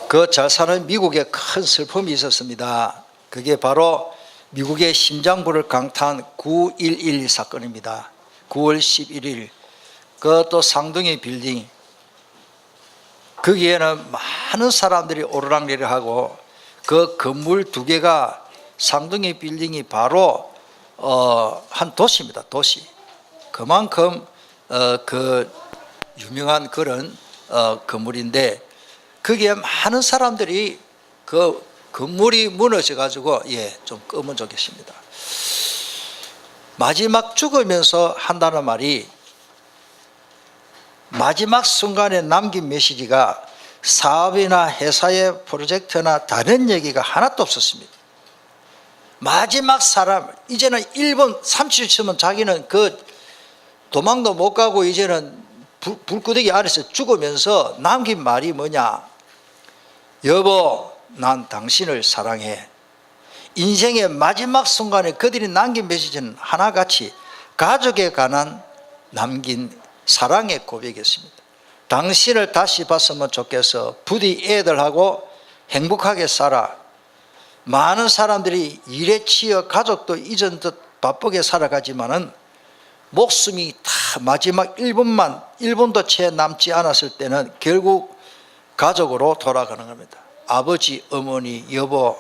그 잘 사는 미국에 큰 슬픔이 있었습니다. 그게 바로 미국의 심장부를 강타한 9.11 사건입니다. 9월 11일 그것도 쌍둥이 빌딩, 거기에는 많은 사람들이 오르락내리락하고 그 건물 두 개가 쌍둥이 빌딩이 바로 한 도시입니다. 도시. 그만큼 그 유명한 그런 건물인데 거기에 많은 사람들이 그 건물이 무너져 가지고 좀 꺼먼져 계십니다. 마지막 죽으면서 한다는 말이 마지막 순간에 남긴 메시지가 사업이나 회사의 프로젝트나 다른 얘기가 하나도 없었습니다. 마지막 사람, 이제는 1분 30초 치면 자기는 그 도망도 못 가고 이제는 불구덩이 아래서 죽으면서 남긴 말이 뭐냐? 여보, 난 당신을 사랑해. 인생의 마지막 순간에 그들이 남긴 메시지는 하나같이 가족에 관한 남긴 사랑의 고백이었습니다. 당신을 다시 봤으면 좋겠어. 부디 애들하고 행복하게 살아. 많은 사람들이 일에 치여 가족도 잊은 듯 바쁘게 살아가지만은 목숨이 다 마지막 1분도 채 남지 않았을 때는 결국 가족으로 돌아가는 겁니다. 아버지, 어머니, 여보,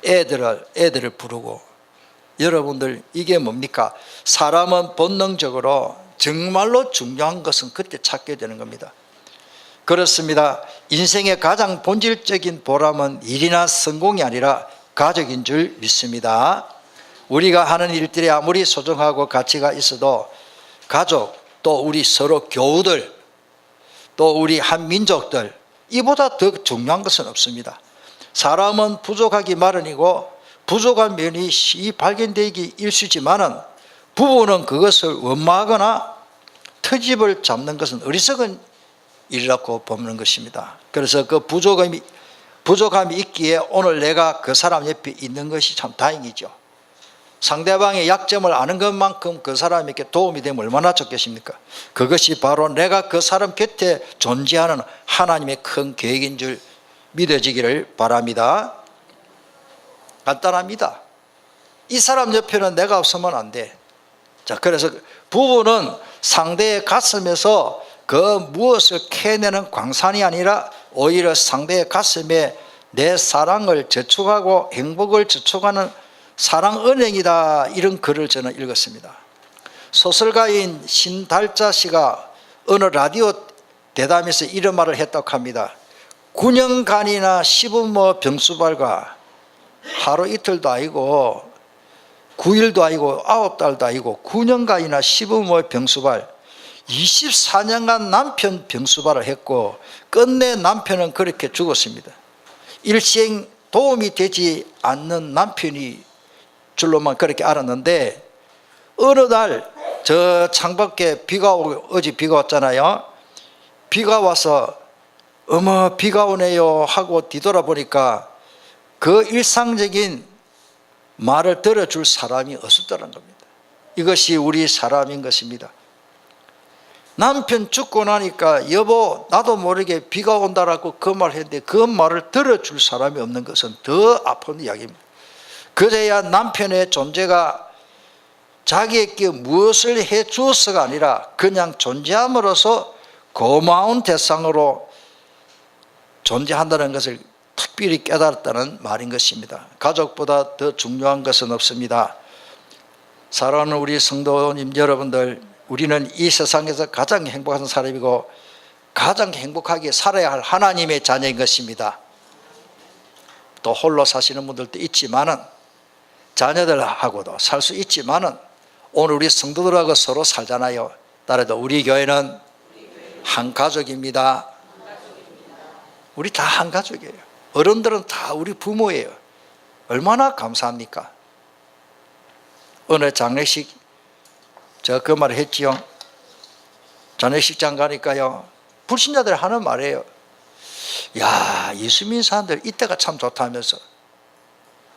애들을 부르고. 여러분들 이게 뭡니까? 사람은 본능적으로 정말로 중요한 것은 그때 찾게 되는 겁니다. 그렇습니다. 인생의 가장 본질적인 보람은 일이나 성공이 아니라 가족인 줄 믿습니다. 우리가 하는 일들이 아무리 소중하고 가치가 있어도 가족, 또 우리 서로 교우들, 또 우리 한민족들, 이보다 더 중요한 것은 없습니다. 사람은 부족하기 마련이고 부족한 면이 쉬이 발견되기 일쑤지만은 부부는 그것을 원망하거나 트집을 잡는 것은 어리석은 일이라고 보는 것입니다. 그래서 그 부족함이 있기에 오늘 내가 그 사람 옆에 있는 것이 참 다행이죠. 상대방의 약점을 아는 것만큼 그 사람에게 도움이 되면 얼마나 좋겠습니까? 그것이 바로 내가 그 사람 곁에 존재하는 하나님의 큰 계획인 줄 믿어지기를 바랍니다. 간단합니다. 이 사람 옆에는 내가 없으면 안 돼. 자, 그래서 부부는 상대의 가슴에서 그 무엇을 캐내는 광산이 아니라 오히려 상대의 가슴에 내 사랑을 저축하고 행복을 저축하는 사랑은행이다. 이런 글을 저는 읽었습니다. 소설가인 신달자 씨가 어느 라디오 대담에서 이런 말을 했다고 합니다. 9년간이나 시부모 병수발과 하루 이틀도 아니고 9일도 아니고 9달도 아니고 9년간이나 시부모 병수발, 24년간 남편 병수발을 했고 끝내 남편은 그렇게 죽었습니다. 일생 도움이 되지 않는 남편이 줄로만 그렇게 알았는데 어느 날 저 창밖에 어제 비가 왔잖아요. 비가 와서 어머 비가 오네요 하고 뒤돌아보니까 그 일상적인 말을 들어줄 사람이 없었다는 겁니다. 이것이 우리 사람인 것입니다. 남편 죽고 나니까 여보 나도 모르게 비가 온다라고 그 말을 했는데 그 말을 들어줄 사람이 없는 것은 더 아픈 이야기입니다. 그래야 남편의 존재가 자기에게 무엇을 해 주었어가 아니라 그냥 존재함으로써 고마운 대상으로 존재한다는 것을 특별히 깨달았다는 말인 것입니다. 가족보다 더 중요한 것은 없습니다. 사랑하는 우리 성도님 여러분들, 우리는 이 세상에서 가장 행복한 사람이고 가장 행복하게 살아야 할 하나님의 자녀인 것입니다. 또 홀로 사시는 분들도 있지만은 자녀들하고도 살 수 있지만은 오늘 우리 성도들하고 서로 살잖아요. 따라서 우리 교회는 한 가족입니다. 우리 다 한 가족이에요. 어른들은 다 우리 부모예요. 얼마나 감사합니까? 오늘 장례식 제가 그 말을 했지요. 장례식장 가니까요 불신자들이 하는 말이에요. 야, 예수 믿는 사람들 이때가 참 좋다면서.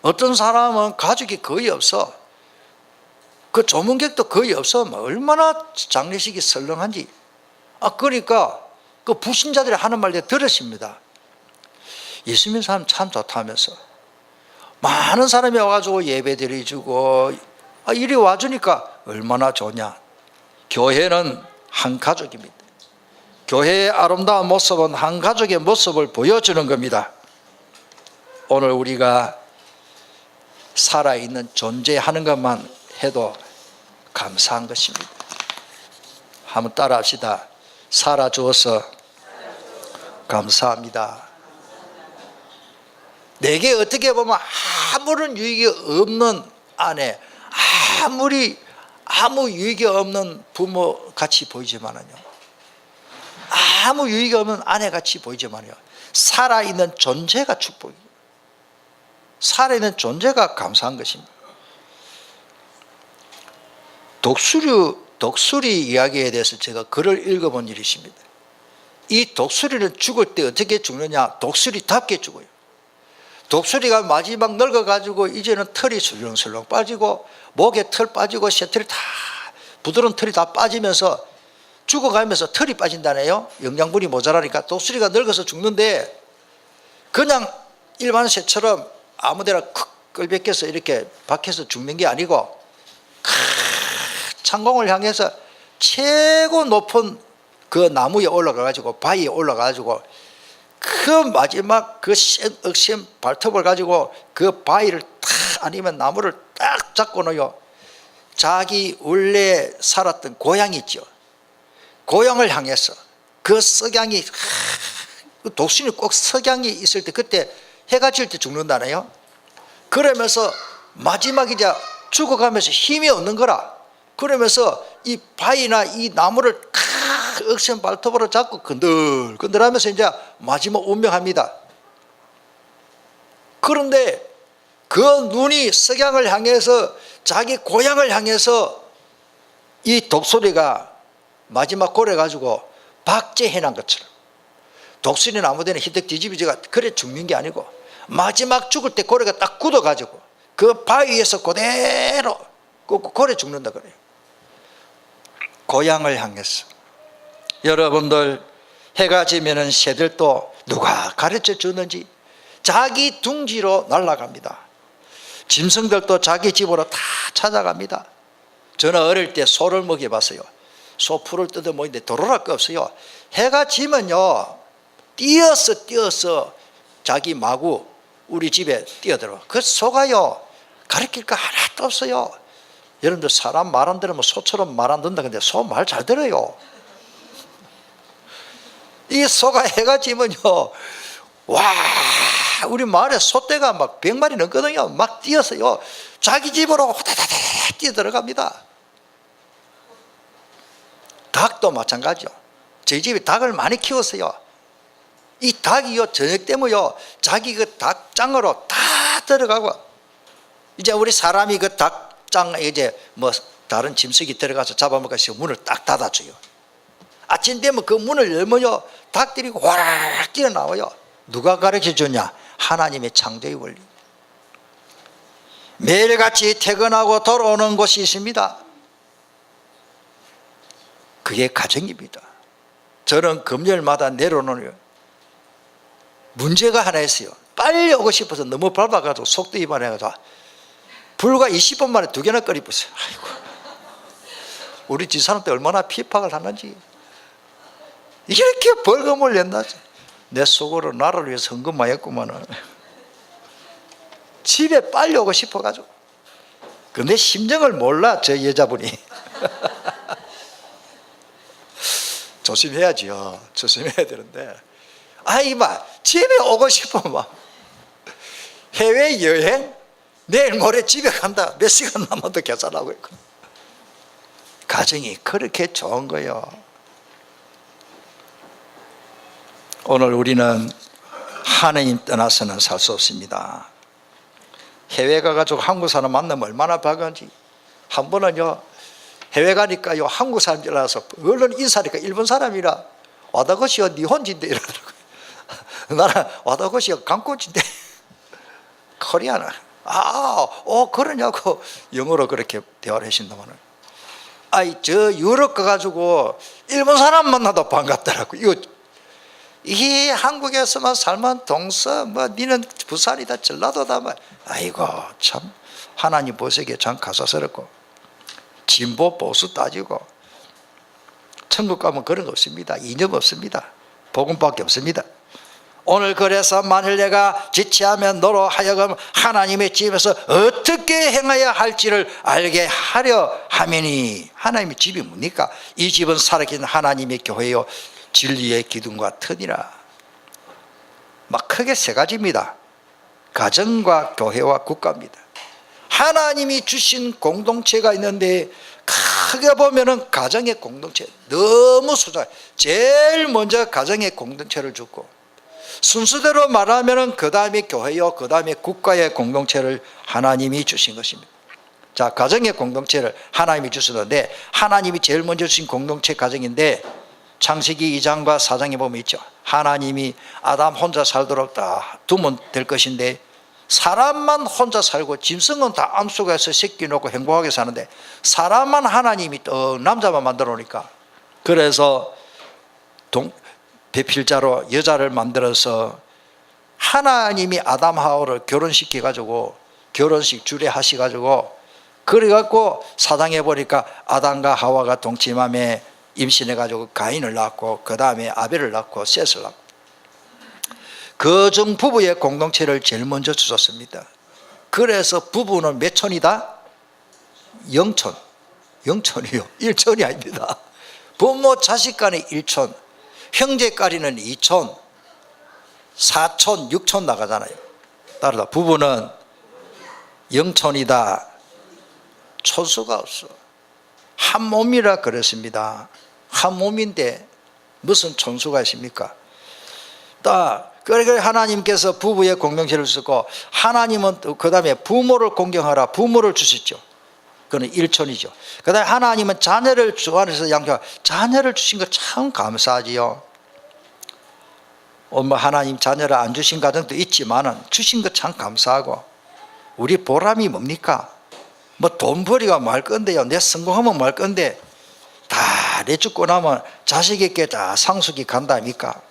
어떤 사람은 가족이 거의 없어. 그 조문객도 거의 없어. 얼마나 장례식이 설렁한지. 그러니까 그 불신자들이 하는 말 내가 들으십니다. 예수 사람 참 좋다면서 많은 사람이 와가지고 예배 드려주고 이리 와주니까 얼마나 좋냐. 교회는 한 가족입니다. 교회의 아름다운 모습은 한 가족의 모습을 보여주는 겁니다. 오늘 우리가 살아있는 존재하는 것만 해도 감사한 것입니다. 한번 따라합시다. 살아주어서 감사합니다. 내게 어떻게 보면 아무런 유익이 없는 아내, 아무 유익이 없는 부모 같이 보이지만은요, 아무 유익이 없는 아내 같이 보이지만요, 살아있는 존재가 축복이에요. 살아있는 존재가 감사한 것입니다. 독수리 이야기에 대해서 제가 글을 읽어본 일이 있습니다. 이 독수리는 죽을 때 어떻게 죽느냐? 독수리답게 죽어요. 독수리가 마지막 늙어가지고 이제는 털이 술렁술렁 빠지고 목에 털 빠지고 새털이 다 부드러운 털이 다 빠지면서 죽어가면서 털이 빠진다네요. 영양분이 모자라니까. 독수리가 늙어서 죽는데 그냥 일반 새처럼 아무데나 끌베껴서 이렇게 박혀서 죽는 게 아니고 창공을 향해서 최고 높은 그 나무에 올라가가지고 바위에 올라가가지고 그 마지막 그 억센 발톱을 가지고 그 바위를 탁 아니면 나무를 딱 잡고는요, 자기 원래 살았던 고향이 있죠. 고향을 향해서 그 석양이, 독수리는 꼭 석양이 있을 때 그때 해가 질 때 죽는다네요. 그러면서 마지막 이제 죽어가면서 힘이 없는 거라. 그러면서 이 바위나 이 나무를 억센 발톱으로 잡고 건들건들하면서 이제 마지막 운명합니다. 그런데 그 눈이 석양을 향해서 자기 고향을 향해서 이 독수리가 마지막 고래 가지고 박제해난 것처럼, 독수리는 아무데나 희덕 뒤집어지가 그래 죽는 게 아니고 마지막 죽을 때 고래가 딱 굳어가지고 그 바위에서 그대로 고래 죽는다 그래요. 고향을 향해서. 여러분들, 해가 지면은 새들도 누가 가르쳐 주는지 자기 둥지로 날아갑니다. 짐승들도 자기 집으로 다 찾아갑니다. 저는 어릴 때 소를 먹여봤어요. 소 풀을 뜯어 먹는데 도로랄 거 없어요. 해가 지면요, 뛰어서 자기 마구 우리 집에 뛰어들어. 그 소가요, 가르칠 거 하나도 없어요. 여러분들, 사람 말 안 들으면 소처럼 말 안 듣는다. 근데 소 말 잘 들어요. 이 소가 해가 지면요, 와, 우리 마을에 소떼가 막 100마리 넘거든요. 막 뛰어서요, 자기 집으로 호다다다 뛰어 들어갑니다. 닭도 마찬가지요. 저희 집에 닭을 많이 키웠어요. 이 닭이요, 저녁 때면요, 자기 그 닭장으로 다 들어가고, 이제 우리 사람이 그 닭장 이제 뭐 다른 짐승이 들어가서 잡아먹고 문을 딱 닫아줘요. 아침 되면 그 문을 열면요, 닭들이 와락 뛰어나와요. 누가 가르쳐 주냐? 하나님의 창조의 원리. 매일같이 퇴근하고 돌아오는 곳이 있습니다. 그게 가정입니다. 저는 금요일마다 내려오는 문제가 하나 있어요. 빨리 오고 싶어서 너무 밟아가지고 속도 위반해가지고 불과 20분 만에 2개나 끓이었어요. 아이고, 우리 집사람들 얼마나 피박을 하는지. 이렇게 벌금을 낸다. 내 속으로 나라를 위해서 헌금만 했구만은. 집에 빨리 오고 싶어가지고. 근데 심정을 몰라, 저 여자분이. 조심해야지요. 조심해야 되는데. 이마 집에 오고 싶어. 막 해외여행 내일 모레 집에 간다. 몇 시간 남아도 계산하고 있고. 가정이 그렇게 좋은 거예요. 오늘 우리는 하나님 떠나서는 살 수 없습니다. 해외 가가지고 한국 사람 만나면 얼마나 반가운지. 한 번은요, 해외 가니까요, 한국 사람 줄 알아서 얼른 인사하니까 일본 사람이라 와다고시요 니혼지인데 이러더라고요. 나는 와다고시요 강코지인데 코리아나. 그러냐고 영어로 그렇게 대화를 하신다면은. 저 유럽 가가지고 일본 사람 만나도 반갑더라고. 이거 이 한국에서만 살면 동서 뭐 니는 부산이다 전라도다 뭐. 아이고 참 하나님 보시기에 참 가소스럽고 진보 보수 따지고 천국 가면 그런 거 없습니다. 이념 없습니다. 복음밖에 없습니다. 오늘 그래서 만일 내가 지체하면 너로 하여금 하나님의 집에서 어떻게 행해야 할지를 알게 하려 하매니. 하나님의 집이 뭡니까? 이 집은 살아계신 하나님의 교회요 진리의 기둥과 터니라. 막 크게 세 가지입니다. 가정과 교회와 국가입니다. 하나님이 주신 공동체가 있는데 크게 보면은 가정의 공동체 너무 소중해요. 제일 먼저 가정의 공동체를 주고 순서대로 말하면은 그 다음에 교회요 그 다음에 국가의 공동체를 하나님이 주신 것입니다. 자, 가정의 공동체를 하나님이 주셨는데 하나님이 제일 먼저 주신 공동체 가정인데 창세기 2장과 4장에 보면 있죠. 하나님이 아담 혼자 살도록 다 두면 될 것인데 사람만 혼자 살고 짐승은 다 암속에서 새끼 놓고 행복하게 사는데 사람만 하나님이 또 남자만 만들어 놓으니까 그래서 배필자로 여자를 만들어서 하나님이 아담 하와를 결혼시켜 가지고 결혼식 주례하시 가지고 그래갖고 사장해 보니까 아담과 하와가 동침함에 임신해 가지고 가인을 낳고 그 다음에 아벨을 낳고 셋을 낳고 그중 부부의 공동체를 제일 먼저 주셨습니다. 그래서 부부는 몇 촌이다? 영촌. 영촌이요. 1촌이 아닙니다. 부모 자식 간에 1촌, 형제까지는 2촌, 4촌, 6촌 나가잖아요. 따라서 부부는 영촌이다. 촌수가 없어. 한 몸이라 그랬습니다. 한 몸인데 무슨 촌수가 있습니까? 그래 하나님께서 부부의 공동체를 주셨고 하나님은 그 다음에 부모를 공경하라 부모를 주셨죠. 그건 일촌이죠. 그 다음에 하나님은 자녀를 주 안에서 양육하라 자녀를 주신 거 참 감사하지요. 뭐 하나님 자녀를 안 주신 가정도 있지만은 주신 거 참 감사하고 우리 보람이 뭡니까? 뭐 돈벌이가 말 건데요. 내 성공하면 말 건데 다 내 죽고 나면 자식에게 다 상속이 간다니까.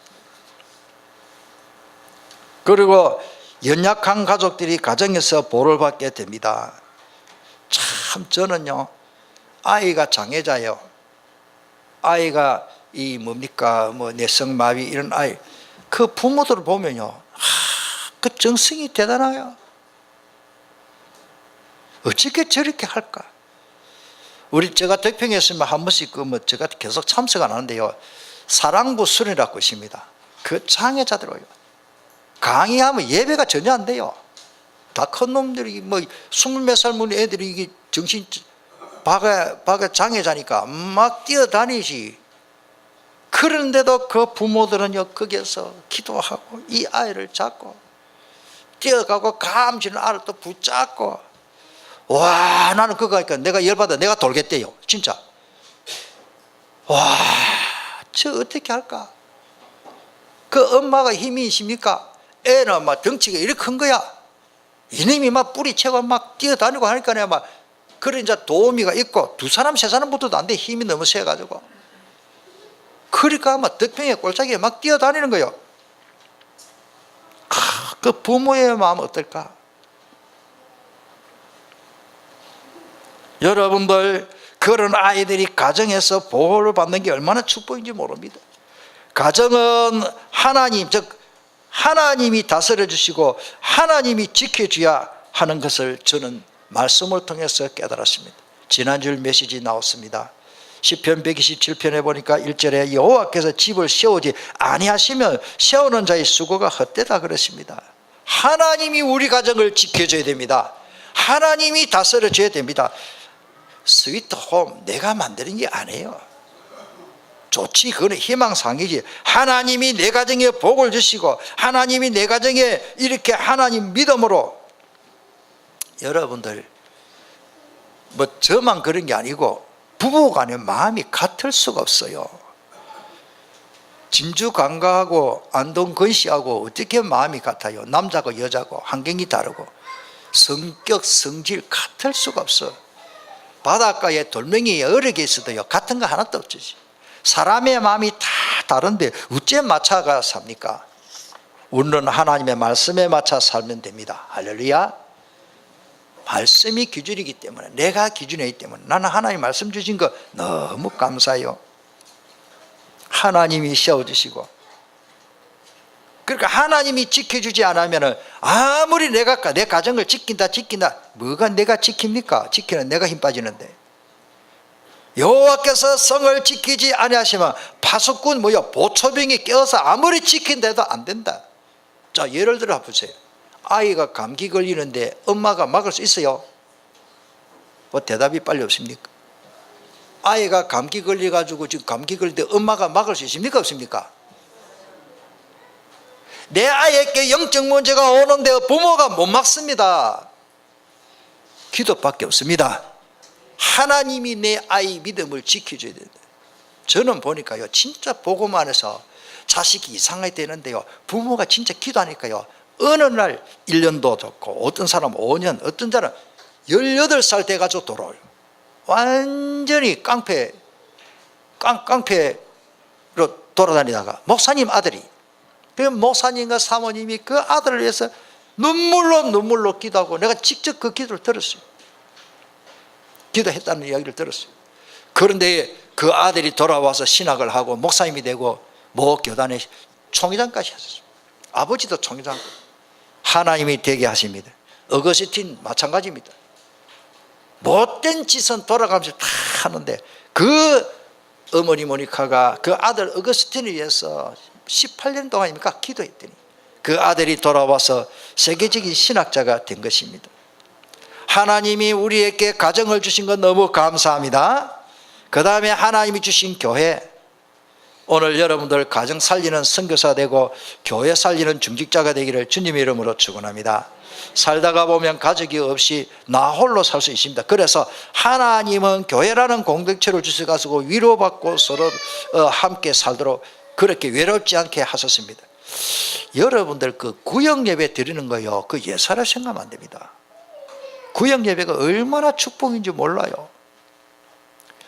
그리고 연약한 가족들이 가정에서 보를 받게 됩니다. 참 저는요 아이가 장애자예요. 아이가 이 뭡니까 뭐 뇌성마비 이런 아이 그 부모들을 보면요 그 정성이 대단해요. 어떻게 저렇게 할까? 제가 덕평에 있으면 한 번씩 제가 계속 참석 안 하는데요 사랑부 수련이라고 있습니다. 그 장애자들 와요. 강의하면 예배가 전혀 안 돼요. 다 큰 놈들이 뭐 20몇 살 먹는 애들이 이게 정신 바가 장애자니까 막 뛰어다니지. 그런데도 그 부모들은요 거기에서 기도하고 이 아이를 잡고 뛰어가고 감지는 아이를 또 붙잡고 와 나는 그거 하니까 내가 열받아 내가 돌겠대요. 진짜 와 저 어떻게 할까? 그 엄마가 힘이 있습니까? 애는 막 덩치가 이렇게 큰 거야. 이놈이 막 뿌리채고 막 뛰어다니고 하니까 막 그래 이제 도우미가 있고 두 사람 세 사람 붙어도 안 돼. 힘이 너무 세가지고. 그러니까 막 덕평에 꼴짝이에 막 뛰어다니는 거예요. 그 부모의 마음 어떨까? 여러분들 그런 아이들이 가정에서 보호를 받는 게 얼마나 축복인지 모릅니다. 가정은 하나님 즉 하나님이 다스려 주시고 하나님이 지켜줘야 하는 것을 저는 말씀을 통해서 깨달았습니다. 지난주 메시지 나왔습니다. 시편 127편에 보니까 1절에 여호와께서 집을 세우지 아니하시면 세우는 자의 수고가 헛되다 그랬습니다. 하나님이 우리 가정을 지켜줘야 됩니다. 하나님이 다스려 줘야 됩니다. 스위트홈 내가 만드는 게 아니에요. 좋지 그건 희망상이지. 하나님이 내 가정에 복을 주시고 하나님이 내 가정에 이렇게 하나님 믿음으로 여러분들 뭐 저만 그런 게 아니고 부부간의 마음이 같을 수가 없어요. 진주관과하고 안동건씨하고 어떻게 마음이 같아요? 남자고 여자고 환경이 다르고 성격 성질 같을 수가 없어. 바닷가에 돌멩이에 어뢰게 있어도요 같은 거 하나도 없지. 사람의 마음이 다 다른데 어째 맞춰가 삽니까? 우리는 하나님의 말씀에 맞춰 살면 됩니다. 할렐루야. 말씀이 기준이기 때문에, 내가 기준이기 때문에 나는 하나님 말씀 주신 거 너무 감사해요. 하나님이 세워주시고, 그러니까 하나님이 지켜주지 않으면 아무리 내가 내 가정을 지킨다 뭐가 내가 지킵니까? 지키는 내가 힘 빠지는데. 여호와께서 성을 지키지 아니하시면 파수꾼 보초병이 껴서 아무리 지킨데도 안 된다. 자, 예를 들어 보세요. 아이가 감기 걸리는데 엄마가 막을 수 있어요? 뭐 대답이 빨리 없습니까? 아이가 감기 걸려가지고 지금 감기 걸릴 때 엄마가 막을 수 있습니까? 없습니까? 내 아이에게 영적 문제가 오는데 부모가 못 막습니다. 기도밖에 없습니다. 하나님이 내 아이 믿음을 지켜줘야 된다. 저는 보니까요, 진짜 보고만 해서 자식이 이상하게 되는데요, 부모가 진짜 기도하니까요, 어느 날 1년도 좋고, 어떤 사람은 5년, 어떤 사람은 18살 돼가지고 돌아와요. 완전히 깡패로 돌아다니다가 목사님 아들이, 그 목사님과 사모님이 그 아들을 위해서 눈물로 기도하고, 내가 직접 그 기도를 들었어요. 기도했다는 이야기를 들었어요. 그런데 그 아들이 돌아와서 신학을 하고 목사님이 되고 모 교단의 총회장까지 하셨어요. 아버지도 총회장. 하나님이 되게 하십니다. 어거스틴 마찬가지입니다. 못된 짓은 돌아가면서 다 하는데, 그 어머니 모니카가 그 아들 어거스틴을 위해서 18년 동안입니까? 기도했더니 그 아들이 돌아와서 세계적인 신학자가 된 것입니다. 하나님이 우리에게 가정을 주신 건 너무 감사합니다. 그 다음에 하나님이 주신 교회, 오늘 여러분들 가정 살리는 선교사 되고 교회 살리는 중직자가 되기를 주님의 이름으로 축원합니다. 살다가 보면 가족이 없이 나 홀로 살 수 있습니다. 그래서 하나님은 교회라는 공동체를 주셔가지고 위로받고 서로 함께 살도록 그렇게 외롭지 않게 하셨습니다. 여러분들 그 구역예배 드리는 거요, 그 예사를 생각하면 안 됩니다. 구역예배가 얼마나 축복인지 몰라요.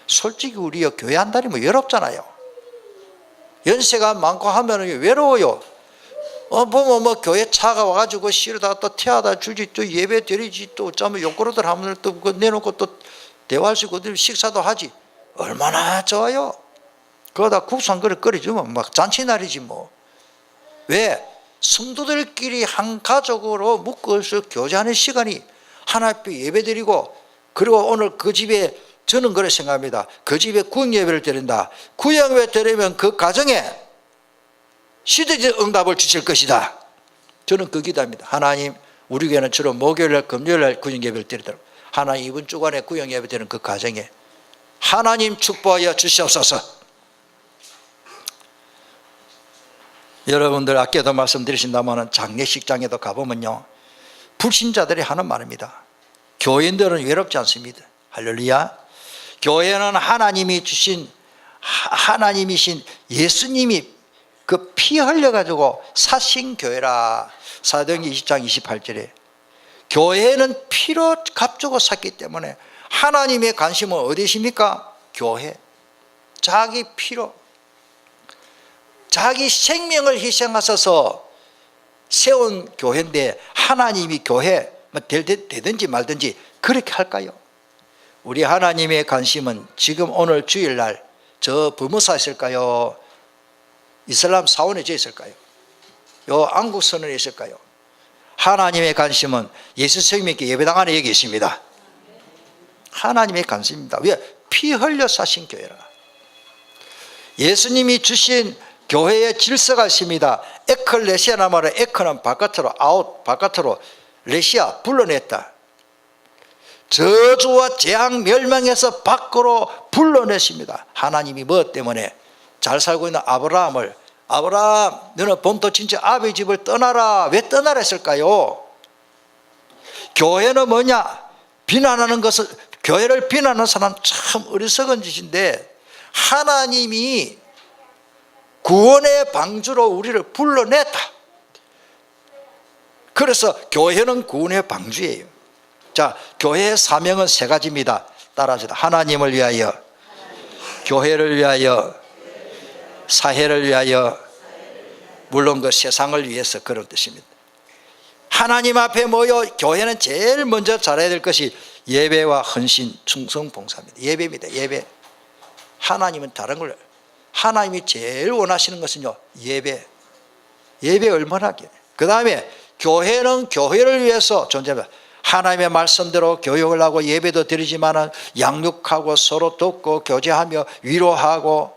솔직히 우리 교회 한 달이면 외롭잖아요. 연세가 많고 하면 외로워요. 보면 교회 차가 와가지고 실어다 또 태워다 주지, 또 예배 드리지, 또 어쩌면 욕구로들 하면 또 내놓고 또 대화할 수 있고 식사도 하지. 얼마나 좋아요. 그러다 국수 한 그릇 끓여주면 막 잔치날이지 뭐. 왜? 성도들끼리 한 가족으로 묶어서 교제하는 시간이, 하나님 예배 드리고, 그리고 오늘 그 집에, 저는 그렇게 생각합니다. 그 집에 구역예배를 드린다. 구역예배 드리면 그 가정에 시대적 응답을 주실 것이다. 저는 그 기도합니다. 하나님, 우리 교회는 주로 목요일날 금요일날 구역예배를 드리도록, 하나님 이번 주간에 구역예배 드리는 그 가정에 하나님 축복하여 주시옵소서. 여러분들 아껴도 말씀드리신다면 장례식장에도 가보면요, 불신자들이 하는 말입니다. 교인들은 외롭지 않습니다. 할렐루야. 교회는 하나님이 주신, 하나님이신 예수님이 그 피 흘려가지고 사신 교회라. 사도행전 20장 28절에 교회는 피로 값주고 샀기 때문에 하나님의 관심은 어디십니까? 교회. 자기 피로, 자기 생명을 희생하셔서 세운 교회인데, 하나님이 교회 되든지 말든지 그렇게 할까요? 우리 하나님의 관심은 지금 오늘 주일날 저 부모사 있을까요? 이슬람 사원에 저 있을까요? 요 안국선언에 있을까요? 하나님의 관심은 예수 성령님께 예배당 안에 여기 있습니다. 하나님의 관심입니다. 왜? 피 흘려 사신 교회라. 예수님이 주신 교회의 질서가 있습니다. 에클레시아나 말은, 에크는 바깥으로, 아웃, 바깥으로, 레시아, 불러냈다. 저주와 재앙 멸망에서 밖으로 불러내십니다. 하나님이 뭐 때문에? 잘 살고 있는 아브라함을, 아브라함 너는 본토 친척 아비 집을 떠나라. 왜 떠나라 했을까요? 교회는 뭐냐? 비난하는 것을, 교회를 비난하는 사람 참 어리석은 짓인데, 하나님이 구원의 방주로 우리를 불러냈다. 그래서 교회는 구원의 방주예요. 자, 교회의 사명은 세 가지입니다. 따라하시다. 하나님을 위하여, 교회를 위하여, 사회를 위하여, 물론 그 세상을 위해서 그런 뜻입니다. 하나님 앞에 모여 교회는 제일 먼저 잘해야 될 것이 예배와 헌신, 충성, 봉사입니다. 예배입니다. 예배. 하나님은 다른 걸, 하나님이 제일 원하시는 것은요, 예배. 예배 얼마나 하게. 그 다음에 교회는 교회를 위해서 존재합니다. 하나님의 말씀대로 교육을 하고 예배도 드리지만 양육하고 서로 돕고 교제하며 위로하고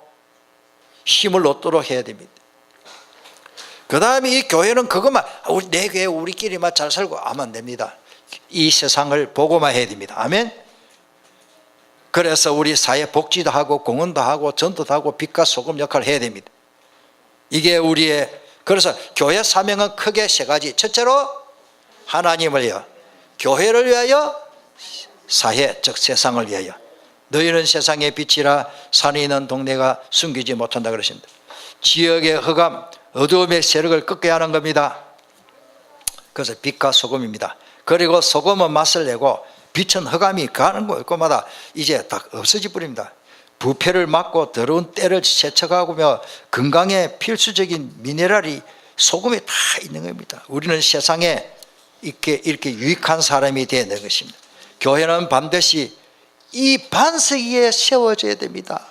힘을 얻도록 해야 됩니다. 그 다음에 이 교회는 그것만, 내 교회 우리끼리만 잘 살고 하면 안 됩니다. 이 세상을 보고만 해야 됩니다. 아멘. 그래서 우리 사회 복지도 하고 공헌도 하고 전도도 하고 빛과 소금 역할을 해야 됩니다. 이게 우리의, 그래서 교회 사명은 크게 세 가지. 첫째로 하나님을 위하여, 교회를 위하여, 사회 즉 세상을 위하여. 너희는 세상의 빛이라 산이 있는 동네가 숨기지 못한다 그러십니다. 지역의 흑암, 어두움의 세력을 꺾게 하는 겁니다. 그래서 빛과 소금입니다. 그리고 소금은 맛을 내고 빛은 흑암이 가는 곳마다 이제 다 없어지 버립니다. 부패를 막고 더러운 때를 세척하고며 건강에 필수적인 미네랄이 소금에 다 있는 겁니다. 우리는 세상에 이렇게 유익한 사람이 되어야 되는 것입니다. 교회는 반드시 이 반석 위에 세워져야 됩니다.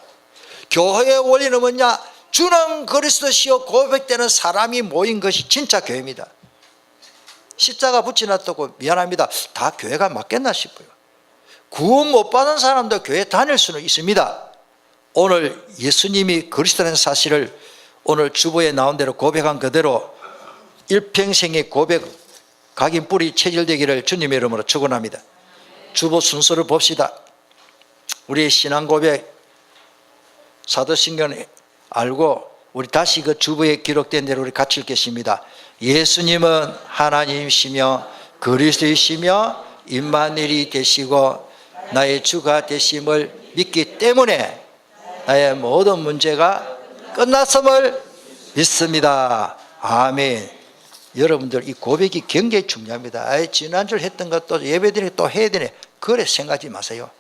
교회의 원리는 뭐냐? 주는 그리스도시요 고백되는 사람이 모인 것이 진짜 교회입니다. 십자가 붙여놨다고 미안합니다, 다 교회가 맞겠나 싶어요. 구원 못 받은 사람도 교회 다닐 수는 있습니다. 오늘 예수님이 그리스도라는 사실을 오늘 주보에 나온 대로 고백한 그대로 일평생의 고백 각인 뿌리 체질되기를 주님의 이름으로 축원합니다. 주보 순서를 봅시다. 우리의 신앙 고백 사도신경 알고 우리 다시 그 주보에 기록된 대로 우리 같이 읽겠습니다. 예수님은 하나님이시며 그리스도이시며 임마누엘이 되시고 나의 주가 되심을 믿기 때문에 나의 모든 문제가 끝났음을 믿습니다. 아멘. 여러분들 이 고백이 굉장히 중요합니다. 지난주에 했던 것도 예배드리니 또 해야 되네, 그래 생각하지 마세요.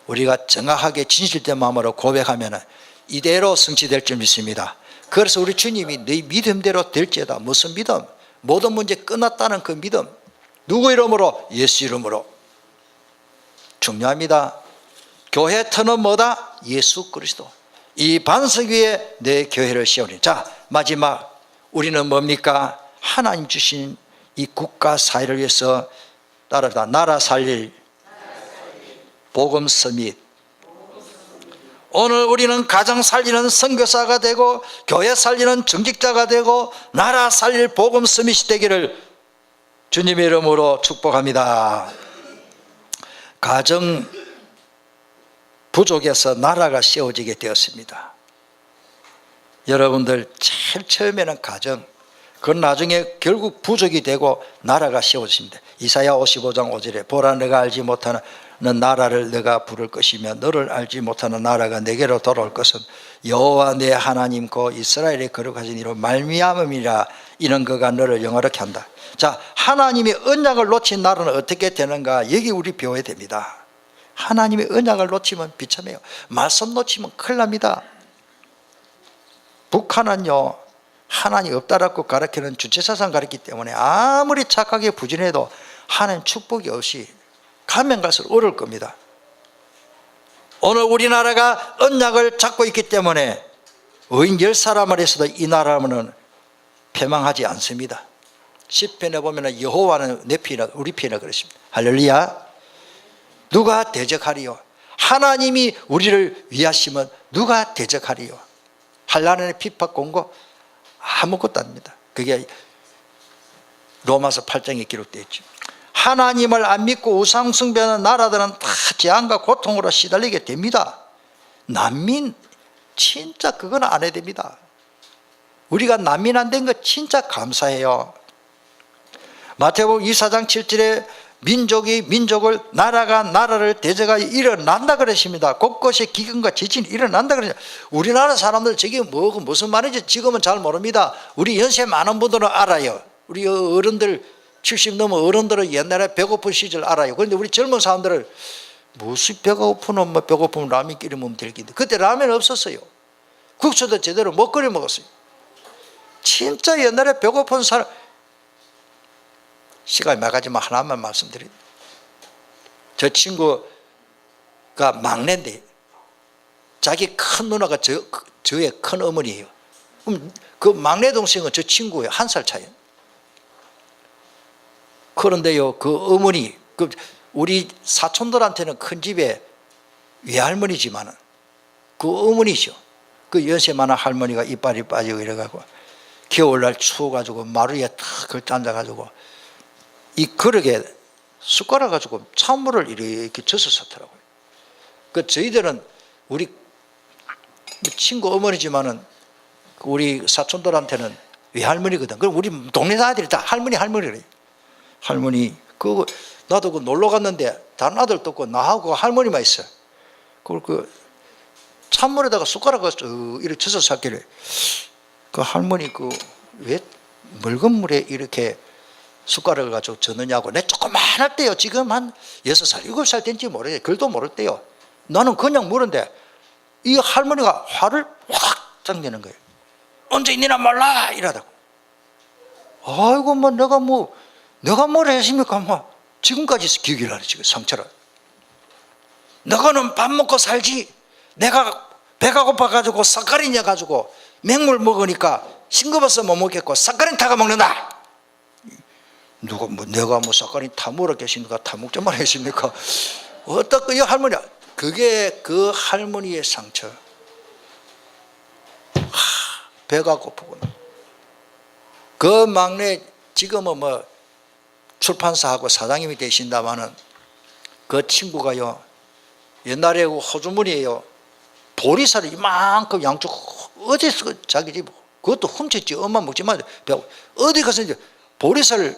우리가 정확하게 진실된 마음으로 고백하면 이대로 성취될 줄 믿습니다. 그래서 우리 주님이 네 믿음대로 될지어다. 무슨 믿음? 모든 문제 끝났다는 그 믿음. 누구 이름으로? 예수 이름으로. 중요합니다. 교회 터는 뭐다? 예수 그리스도. 이 반석 위에 내 교회를 세우니. 자, 마지막 우리는 뭡니까? 하나님 주신 이 국가 사회를 위해서 따르다 나라 살릴 복음 서밋. 오늘 우리는 가정 살리는 선교사가 되고 교회 살리는 정직자가 되고 나라 살릴 복음 서밋이 되기를 주님의 이름으로 축복합니다. 가정 부족에서 나라가 세워지게 되었습니다. 여러분들 제일 처음에는 가정, 그건 나중에 결국 부족이 되고 나라가 세워집니다. 이사야 55장 5절에 보라 내가 알지 못하는 나라를 내가 부를 것이며 너를 알지 못하는 나라가 내게로 돌아올 것은 여호와 내 하나님 고 이스라엘의 거룩하신 이로 말미암음이라. 이는 그가 너를 영화롭게 한다. 자, 하나님이 언약을 놓친 나라는 어떻게 되는가? 여기 우리 배워야 됩니다. 하나님의 언약을 놓치면 비참해요. 말씀 놓치면 큰일 납니다. 북한은요, 하나님 없다라고 가르치는 주체사상 가르치기 때문에 아무리 착하게 부진해도 하나님 축복이 없이 가면 갈수록 어려울 겁니다. 오늘 우리나라가 언약을 잡고 있기 때문에 의인 10사람을 해서도 이 나라는 패망하지 않습니다. 10편에 보면 여호와는 내 편이라 우리 편이라 그랬습니다. 할렐루야. 누가 대적하리요? 하나님이 우리를 위하시면 누가 대적하리요? 한란의 핍박 공고 아무것도 아닙니다. 그게 로마서 8장에 기록되어 있죠. 하나님을 안 믿고 우상 숭배하는 나라들은 다 재앙과 고통으로 시달리게 됩니다. 난민 진짜 그건 안 해야 됩니다. 우리가 난민 안 된 거 진짜 감사해요. 마태복음 24장 7절에 민족이 민족을, 나라가 나라를 대적하여 일어난다 그러십니다. 곳곳에 기근과 지진이 일어난다 그러죠. 우리나라 사람들 저게 무슨 말인지 지금은 잘 모릅니다. 우리 연세 많은 분들은 알아요. 우리 어른들 70 넘은 어른들은 옛날에 배고픈 시절 알아요. 그런데 우리 젊은 사람들은 무슨 배가 고프면 배고프면 라면 끓여 먹으면 될 텐데 그때 라면 없었어요. 국수도 제대로 못 끓여 먹었어요. 진짜 옛날에 배고픈 사람, 시간이 막하지만 하나만 말씀드립니다. 저 친구가 막내인데 자기 큰 누나가 저의 큰 어머니예요. 그럼 그 막내 동생은 저 친구예요. 1살 차이. 그런데요, 그 어머니, 우리 사촌들한테는 큰 집에 외할머니지만은 그 어머니죠. 그 연세 많은 할머니가 이빨이 빠지고 이래가지고 겨울날 추워가지고 마루에 탁 걸터 앉아가지고 이 그릇에 숟가락 가지고 찬물을 이렇게 젖어 썼더라고요. 그 저희들은 우리 친구 어머니지만은 우리 사촌들한테는 외할머니거든. 그럼 우리 동네 아들이 다 할머니래. 할머니, 나도 놀러 갔는데 다른 아들도 없고 나하고 할머니만 있어. 그걸 찬물에다가 숟가락을 이렇게 젖어 샀길래 그 할머니 왜 묽은 물에 이렇게 숟가락을 가지고 젓느냐고. 내 조그만할 때요. 지금 한 6살, 7살 된지 모르겠어요. 글도 모를 때요. 나는 그냥 물은데 이 할머니가 화를 확 당기는 거예요. 언제 있니나 몰라 이러다고. 아이고 내가 뭐라 했습니까? 지금까지 기억이 나네. 지금 상처를. 너는 밥 먹고 살지. 내가 배가 고파가지고 삭가리냐 가지고 맹물 먹으니까 싱거워서 못 먹겠고 삭가린 타가 먹는다. 내가 삭가린 타 먹겠습니까? 타 먹자만 했습니까? 어떻게 이 할머니, 그게 그 할머니의 상처. 배가 고프구나. 그 막내 지금은 출판사하고 사장님이 되신다마는 그 친구가요, 옛날에 호주머니에요, 보리쌀을 이만큼 양쪽, 어디서 자기 집, 그것도 훔쳤지. 엄마 먹지만 어디 가서 이제 보리쌀을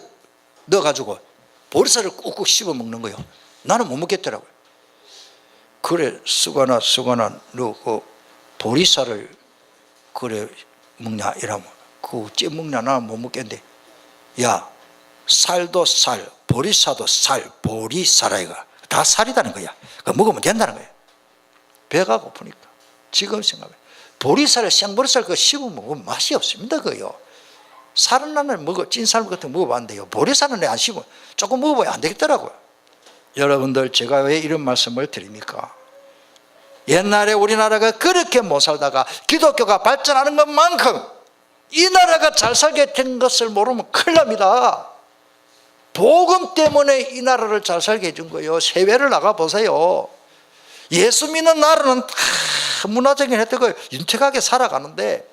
넣어가지고 보리쌀을 꾹꾹 씹어 먹는 거예요. 나는 못 먹겠더라고요. 그래, 수건아 너 그 보리쌀을 그래 먹냐 이러면 그째 먹냐. 나는 못 먹겠는데, 야, 살도 살, 보리쌀도 살, 보리쌀아이가 다 살이다는 거야. 그거 먹으면 된다는 거야. 배가 고프니까. 지금 생각해, 보리쌀을 생보리쌀 그거 씹어 먹으면 맛이 없습니다. 그요. 살은 나는 찐쌀 같은 거 먹어봤는데요, 보리쌀은 내 안 씹어. 조금 먹어봐야 안 되겠더라고요. 여러분들, 제가 왜 이런 말씀을 드립니까? 옛날에 우리나라가 그렇게 못 살다가 기독교가 발전하는 것만큼 이 나라가 잘 살게 된 것을 모르면 큰일 납니다. 복음 때문에 이 나라를 잘 살게 해준 거예요. 세외를 나가보세요. 예수 믿는 나라는 다 문화적인 혜택을 윤택하게 살아가는데,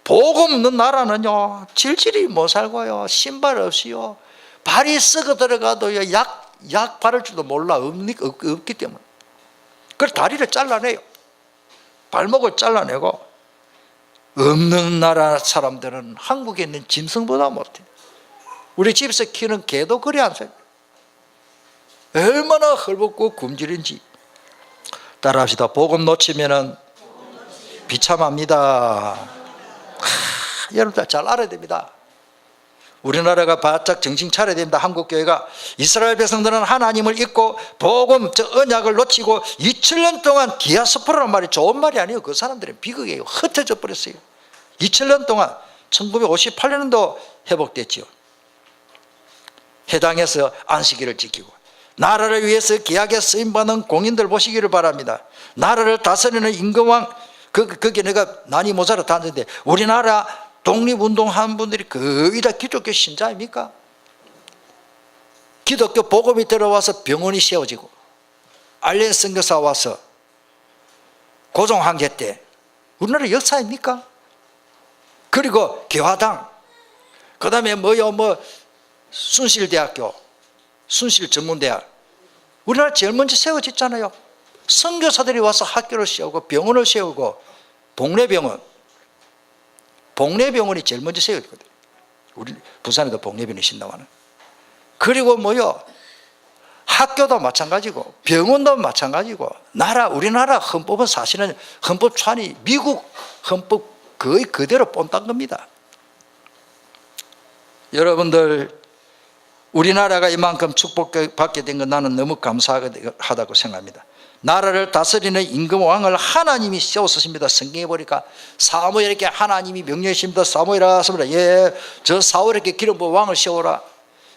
복음 없는 나라는요, 질질이 못 살고요, 신발 없이요, 발이 썩어 들어가도요, 약 바를 줄도 몰라. 없기 때문에. 그래서 다리를 잘라내요. 발목을 잘라내고. 없는 나라 사람들은 한국에 있는 짐승보다 못해. 우리 집에서 키우는 개도 그리 안 살아요. 얼마나 헐벗고 굶주린지. 따라합시다. 복음 놓치면은 비참합니다. 여러분들 잘 알아야 됩니다. 우리나라가 바짝 정신 차려야 됩니다. 한국교회가. 이스라엘 백성들은 하나님을 잊고 복음, 언약을 놓치고 2000년 동안 디아스포라는 말이 좋은 말이 아니에요. 그 사람들은 비극이에요. 흩어져 버렸어요. 2000년 동안 1958년도 회복됐지요. 해당해서 안식일을 지키고 나라를 위해서 귀하게 쓰임받는 공인들 보시기를 바랍니다. 나라를 다스리는 임금왕, 그게 내가 난이 모자라 다녔는데, 우리나라 독립운동한 분들이 거의 다 기독교 신자입니까? 기독교 복음이 들어와서 병원이 세워지고, 알렌 선교사 와서 고종항제 때, 우리나라 역사입니까? 그리고 개화당, 그 다음에 순실대학교, 순실전문대학, 우리나라 제일 먼저 세워졌잖아요. 선교사들이 와서 학교를 세우고 병원을 세우고, 복례병원이 제일 먼저 세워졌거든요. 우리 부산에도 복례병원이 신다고 하는. 그리고 학교도 마찬가지고 병원도 마찬가지고, 우리나라 헌법은 사실은 헌법 초안이 미국 헌법 거의 그대로 본딴 겁니다. 여러분들, 우리나라가 이만큼 축복받게 된 건 나는 너무 감사하다고 생각합니다. 나라를 다스리는 임금 왕을 하나님이 세웠습니다. 성경에 보니까 사무엘에게 하나님이 명령했습니다. 사무엘아, 저 사울에게 기름 부어 왕을 세워라.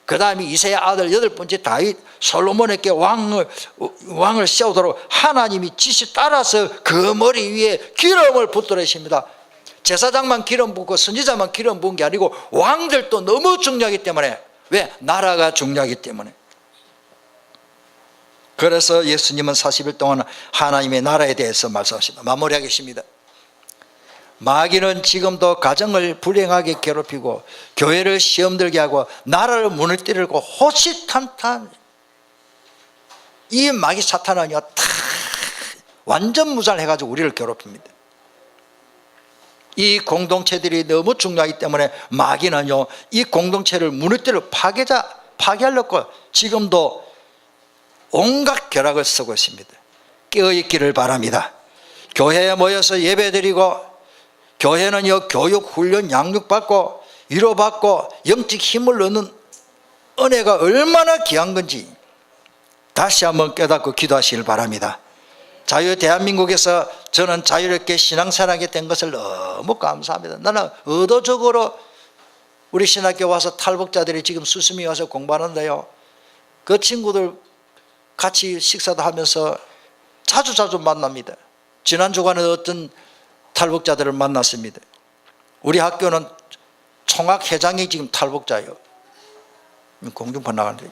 그 다음에 이새의 아들 8번째 다윗 솔로몬에게 왕을 세우도록 하나님이 지시 따라서 그 머리 위에 기름을 붓도록 했습니다. 제사장만 기름 붓고 선지자만 기름 부은 게 아니고 왕들도 너무 중요하기 때문에. 왜? 나라가 중요하기 때문에. 그래서 예수님은 40일 동안 하나님의 나라에 대해서 말씀하십니다. 마무리하겠습니다. 마귀는 지금도 가정을 불행하게 괴롭히고 교회를 시험 들게 하고 나라를 무너뜨리고 호시탄탄. 이 마귀 사탄은요 다 완전 무장해가지고 우리를 괴롭힙니다. 이 공동체들이 너무 중요하기 때문에 마귀는요 이 공동체를 무너뜨려 파괴하려고 지금도 온갖 벼락을 쓰고 있습니다. 깨어있기를 바랍니다. 교회에 모여서 예배드리고 교회는요 교육, 훈련, 양육받고 위로받고 영적 힘을 얻는 은혜가 얼마나 귀한 건지 다시 한번 깨닫고 기도하시길 바랍니다. 대한민국에서 저는 자유롭게 신앙생활하게 된 것을 너무 감사합니다. 나는 의도적으로 우리 신학교 와서 탈북자들이 지금 수시미 와서 공부하는데요, 그 친구들 같이 식사도 하면서 자주 만납니다. 지난 주간에 어떤 탈북자들을 만났습니다. 우리 학교는 총학 회장이 지금 탈북자예요. 공중파 나가는데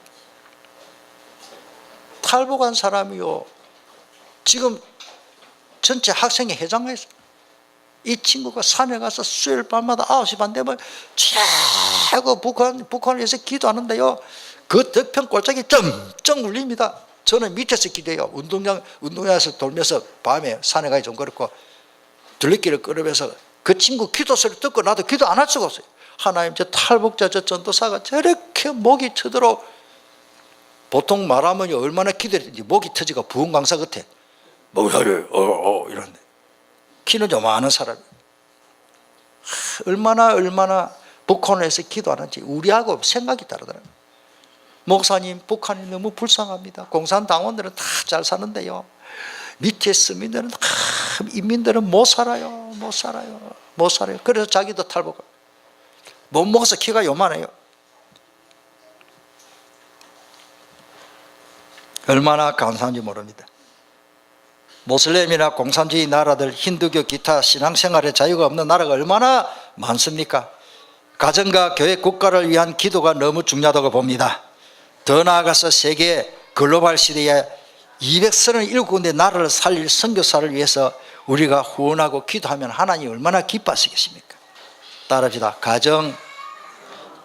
탈북한 사람이요 지금 전체 학생회 회장을 했어요. 이 친구가 산에 가서 수요일 밤마다 9시 반 되면 최고 북한을 위해서 기도하는데요, 그 덕평 골짜기 쩡쩡 울립니다. 저는 밑에서 기도해요. 운동장에서 돌면서 밤에 산에 가기 좀 그렇고 둘레길을 걸으면서 그 친구 기도 소리 듣고 나도 기도 안 할 수가 없어요. 하나님, 저 탈북자 저 전도사가 저렇게 목이 터도록, 보통 말하면 얼마나 기도했는지 목이 터지가 부흥 강사 같아. 이런데 키는 좀 많은 사람이 얼마나 북한을 해서 기도하는지 우리하고 생각이 다르더라고요. 목사님, 북한이 너무 불쌍합니다. 공산당원들은 다 잘 사는데요, 밑에 서민들은 인민들은 못 살아요. 그래서 자기도 탈북을 못 먹어서 키가 요만해요. 얼마나 감사한지 모릅니다. 모슬렘이나 공산주의 나라들, 힌두교 기타 신앙생활에 자유가 없는 나라가 얼마나 많습니까? 가정과 교회, 국가를 위한 기도가 너무 중요하다고 봅니다. 더 나아가서 세계 글로벌 시대에 237군데 나라를 살릴 선교사를 위해서 우리가 후원하고 기도하면 하나님이 얼마나 기뻐하시겠습니까? 따라합시다. 가정,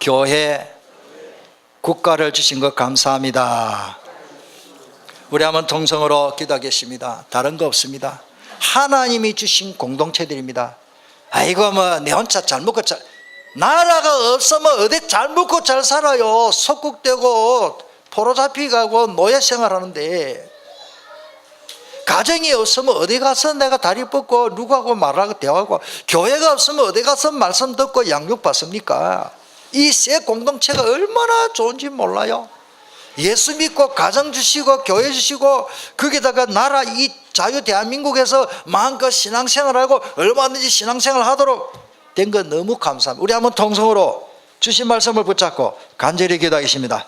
교회, 국가를 주신 것 감사합니다. 우리 한번 통성으로 기도하겠습니다. 다른 거 없습니다. 하나님이 주신 공동체들입니다. 아이고 내 혼자 잘 먹고 나라가 없으면 어디 잘 먹고 잘 살아요. 속국되고 포로 잡히가고 노예 생활하는데, 가정이 없으면 어디 가서 내가 다리 뻗고 누구하고 말하고 대화하고, 교회가 없으면 어디 가서 말씀 듣고 양육 받습니까? 이 새 공동체가 얼마나 좋은지 몰라요. 예수 믿고 가정 주시고 교회 주시고 거기다가 나라 이 자유 대한민국에서 마음껏 신앙생활하고 얼마든지 신앙생활 하도록 된 거 너무 감사합니다. 우리 한번 통성으로 주신 말씀을 붙잡고 간절히 기도하겠습니다.